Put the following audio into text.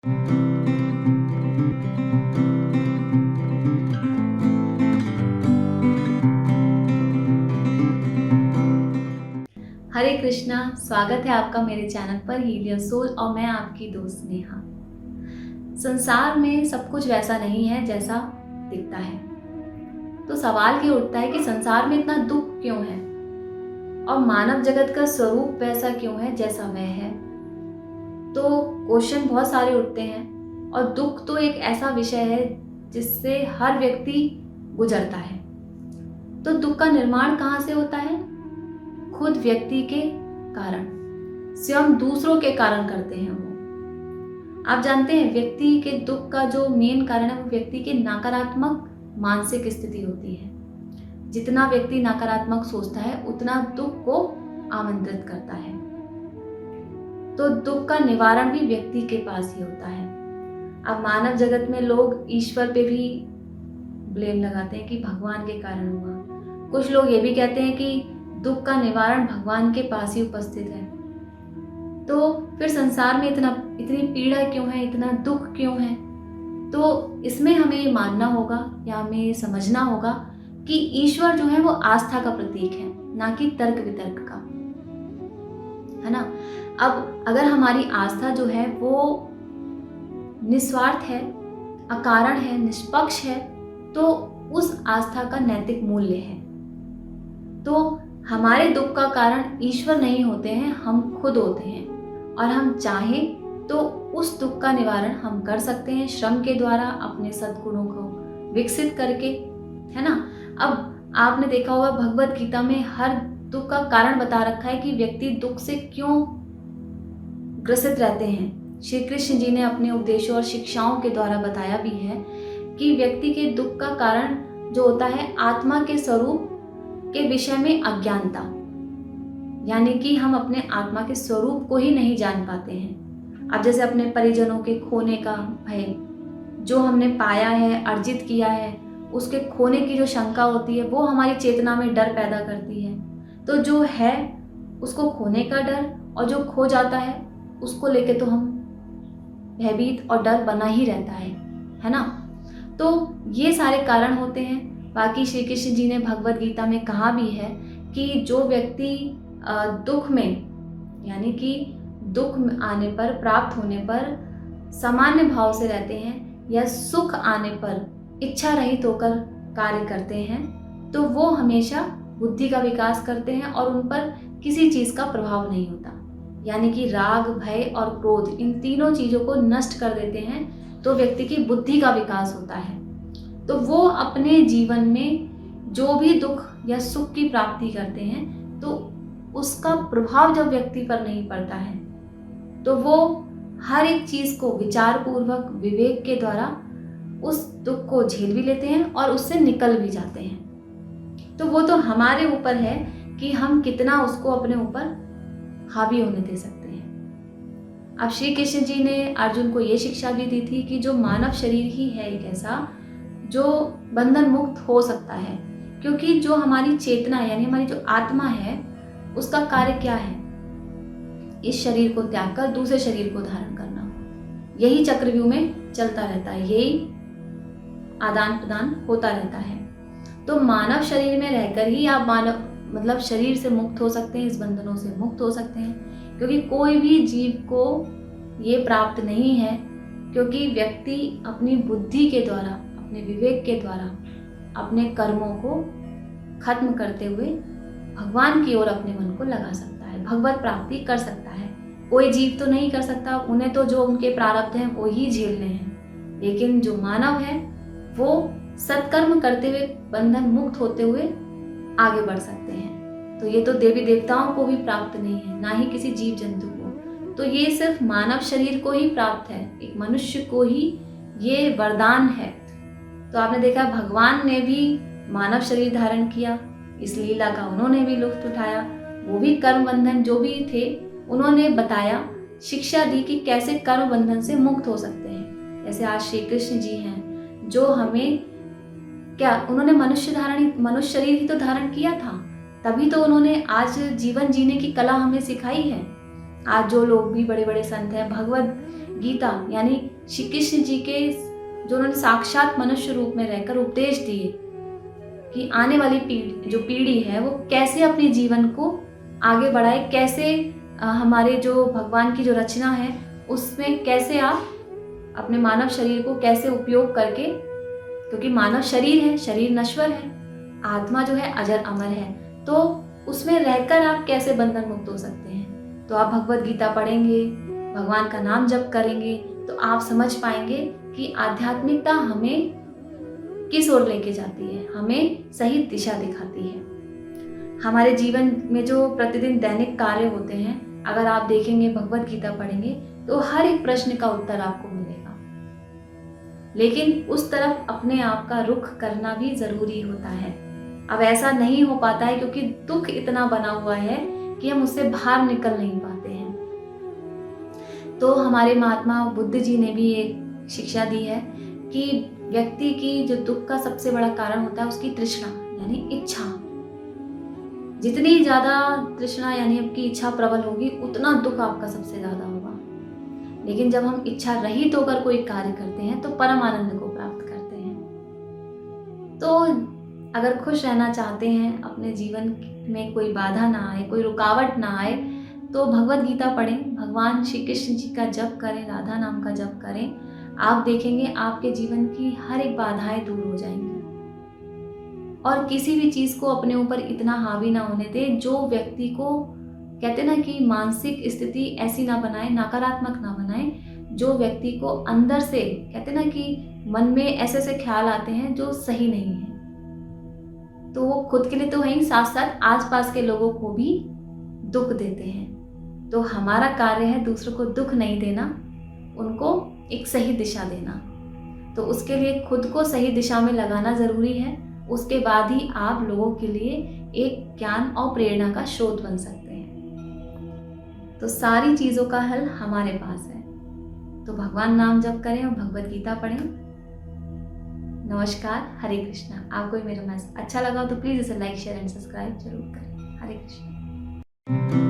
हरे कृष्णा, स्वागत है आपका मेरे चैनल पर हील योर सोल और मैं आपकी दोस्त नेहा। संसार में सब कुछ वैसा नहीं है जैसा दिखता है, तो सवाल ये उठता है कि संसार में इतना दुख क्यों है और मानव जगत का स्वरूप वैसा क्यों है जैसा वह है। तो क्वेश्चन बहुत सारे उठते हैं और दुख तो एक ऐसा विषय है जिससे हर व्यक्ति गुजरता है। तो दुख का निर्माण कहाँ से होता है? खुद व्यक्ति के कारण, स्वयं दूसरों के कारण करते हैं वो। आप जानते हैं व्यक्ति के दुख का जो मेन कारण है वो व्यक्ति की नकारात्मक मानसिक स्थिति होती है। जितना व्यक्ति नकारात्मक सोचता है उतना दुख को आमंत्रित करता है। तो दुख का निवारण भी व्यक्ति के पास ही होता है। अब मानव जगत में लोग ईश्वर पे भी ब्लेम लगाते हैं कि भगवान के कारण हुआ। कुछ लोग ये भी कहते हैं कि दुख का निवारण भगवान के पास ही उपस्थित है। तो फिर संसार में इतनी पीड़ा क्यों है, इतना दुख क्यों है? तो इसमें हमें ये मानना होगा या हमें ये समझना होगा कि ईश्वर जो है वो आस्था का प्रतीक है, ना कि तर्क वितर्क का, है ना। अब अगर हमारी आस्था जो है वो निस्वार्थ है, अकारण है, निष्पक्ष है, तो उस आस्था का नैतिक मूल्य है। तो हमारे दुख का कारण ईश्वर नहीं होते हैं, हम खुद होते हैं। और हम चाहें तो उस दुख का निवारण हम कर सकते हैं श्रम के द्वारा, अपने सद्गुणों को विकसित करके, है ना। अब आपने देखा होगा भगवत गीता में हर दुख का कारण बता रखा है कि व्यक्ति दुख से क्यों ग्रसित रहते हैं। श्री कृष्ण जी ने अपने उपदेशों और शिक्षाओं के द्वारा बताया भी है कि व्यक्ति के दुख का कारण जो होता है आत्मा के स्वरूप के विषय में अज्ञानता, यानी कि हम अपने आत्मा के स्वरूप को ही नहीं जान पाते हैं। अब जैसे अपने परिजनों के खोने का भय, जो हमने पाया है, अर्जित किया है, उसके खोने की जो शंका होती है वो हमारी चेतना में डर पैदा करती है। तो जो है उसको खोने का डर, और जो खो जाता है उसको लेके तो हम भयभीत और डर बना ही रहता है ना। तो ये सारे कारण होते हैं। बाकी श्री कृष्ण जी ने भगवत गीता में कहा भी है कि जो व्यक्ति दुख में, यानी कि दुख आने पर, प्राप्त होने पर सामान्य भाव से रहते हैं या सुख आने पर इच्छा रहित होकर कार्य करते हैं, तो वो हमेशा बुद्धि का विकास करते हैं और उन पर किसी चीज़ का प्रभाव नहीं होता। यानी कि राग, भय और क्रोध, इन तीनों चीज़ों को नष्ट कर देते हैं तो व्यक्ति की बुद्धि का विकास होता है। तो वो अपने जीवन में जो भी दुख या सुख की प्राप्ति करते हैं तो उसका प्रभाव जब व्यक्ति पर नहीं पड़ता है तो वो हर एक चीज़ को विचार पूर्वक, विवेक के द्वारा उस दुख को झेल भी लेते हैं और उससे निकल भी जाते हैं। तो वो तो हमारे ऊपर है कि हम कितना उसको अपने ऊपर हावी होने दे सकते हैं। अब श्री कृष्ण जी ने अर्जुन को ये शिक्षा भी दी थी कि जो मानव शरीर ही है एक ऐसा जो बंधन मुक्त हो सकता है, क्योंकि जो हमारी चेतना यानी हमारी जो आत्मा है उसका कार्य क्या है? इस शरीर को त्याग कर दूसरे शरीर को धारण करना। यही चक्रव्यूह में चलता रहता है, यही आदान प्रदान होता रहता है। तो मानव शरीर में रहकर ही आप मतलब शरीर से मुक्त हो सकते हैं, इस बंधनों से मुक्त हो सकते हैं, क्योंकि कोई भी जीव को ये प्राप्त नहीं है, क्योंकि व्यक्ति अपनी बुद्धि के द्वारा, अपने विवेक के द्वारा अपने कर्मों को खत्म करते हुए भगवान की ओर अपने मन को लगा सकता है, भगवत प्राप्ति कर सकता है। कोई जीव तो नहीं कर सकता, उन्हें तो जो उनके प्रारब्ध हैं वो ही झेलने हैं। लेकिन जो मानव है वो सत्कर्म करते हुए बंधन मुक्त होते हुए आगे बढ़ सकते हैं। तो ये तो देवी देवताओं को भी प्राप्त नहीं है, ना ही किसी जीव जंतु को। तो ये सिर्फ मानव शरीर को ही प्राप्त है, एक मनुष्य को ही ये वरदान है। तो आपने देखा भगवान ने भी मानव शरीर धारण किया, इस लीला का उन्होंने भी लुत्फ उठाया। वो भी कर्म बंधन जो भी थे उन्होंने बताया, शिक्षा दी कि कैसे कर्म बंधन से मुक्त हो सकते हैं। जैसे आज श्री कृष्ण जी हैं जो हमें क्या, उन्होंने मनुष्य शरीर ही तो धारण किया था, तभी तो उन्होंने आज जीवन जीने की कला हमें सिखाई है। आज जो लोग भी बड़े बड़े संत हैं, भगवत गीता यानी श्री कृष्ण जी के जो उन्होंने साक्षात मनुष्य रूप में रहकर उपदेश दिए कि आने वाली जो पीढ़ी है वो कैसे अपने जीवन को आगे बढ़ाए, कैसे हमारे जो भगवान की जो रचना है उसमें कैसे आप अपने मानव शरीर को कैसे उपयोग करके, क्योंकि मानव शरीर है, शरीर नश्वर है, आत्मा जो है अजर अमर है, तो उसमें रहकर आप कैसे बंधन मुक्त हो सकते हैं। तो आप भगवत गीता पढ़ेंगे, भगवान का नाम जप करेंगे तो आप समझ पाएंगे कि आध्यात्मिकता हमें किस ओर लेके जाती है, हमें सही दिशा दिखाती है। हमारे जीवन में जो प्रतिदिन दैनिक कार्य होते हैं, अगर आप देखेंगे, भगवत गीता पढ़ेंगे तो हर एक प्रश्न का उत्तर आपको मिलेगा, लेकिन उस तरफ अपने आप का रुख करना भी जरूरी होता है। अब ऐसा नहीं हो पाता है क्योंकि दुख इतना बना हुआ है कि हम उससे बाहर निकल नहीं पाते हैं। तो हमारे महात्मा बुद्ध जी ने भी एक शिक्षा दी है कि व्यक्ति की जो दुख का सबसे बड़ा कारण होता है उसकी तृष्णा यानी इच्छा। जितनी ज्यादा तृष्णा यानी आपकी इच्छा प्रबल होगी उतना दुख आपका सबसे ज्यादा होगा। लेकिन जब हम इच्छा रहित होकर कोई कार्य करते हैं तो परम आनंद को प्राप्त करते हैं। तो अगर खुश रहना चाहते हैं, अपने जीवन में कोई बाधा ना आए, कोई रुकावट ना आए, तो भगवत गीता पढ़ें, भगवान श्री कृष्ण जी का जप करें, राधा नाम का जप करें। आप देखेंगे आपके जीवन की हर एक बाधाएं दूर हो जाएंगी। और किसी भी चीज को अपने ऊपर इतना हावी ना होने दें जो व्यक्ति को, कहते ना कि मानसिक स्थिति ऐसी ना बनाए, नकारात्मक ना बनाए, जो व्यक्ति को अंदर से, कहते ना कि मन में ऐसे ऐसे ख्याल आते हैं जो सही नहीं है। तो वो खुद के लिए तो है ही, साथ साथ आसपास के लोगों को भी दुख देते हैं। तो हमारा कार्य है दूसरों को दुख नहीं देना, उनको एक सही दिशा देना। तो उसके लिए खुद को सही दिशा में लगाना जरूरी है। उसके बाद ही आप लोगों के लिए एक ज्ञान और प्रेरणा का स्रोत बन सकते हैं। तो सारी चीजों का हल हमारे पास है। तो भगवान नाम जप करें और भगवत गीता पढ़ें। नमस्कार, हरे कृष्णा। आपको मेरा मैसेज अच्छा लगा तो प्लीज इसे लाइक, शेयर एंड सब्सक्राइब जरूर करें। हरे कृष्णा।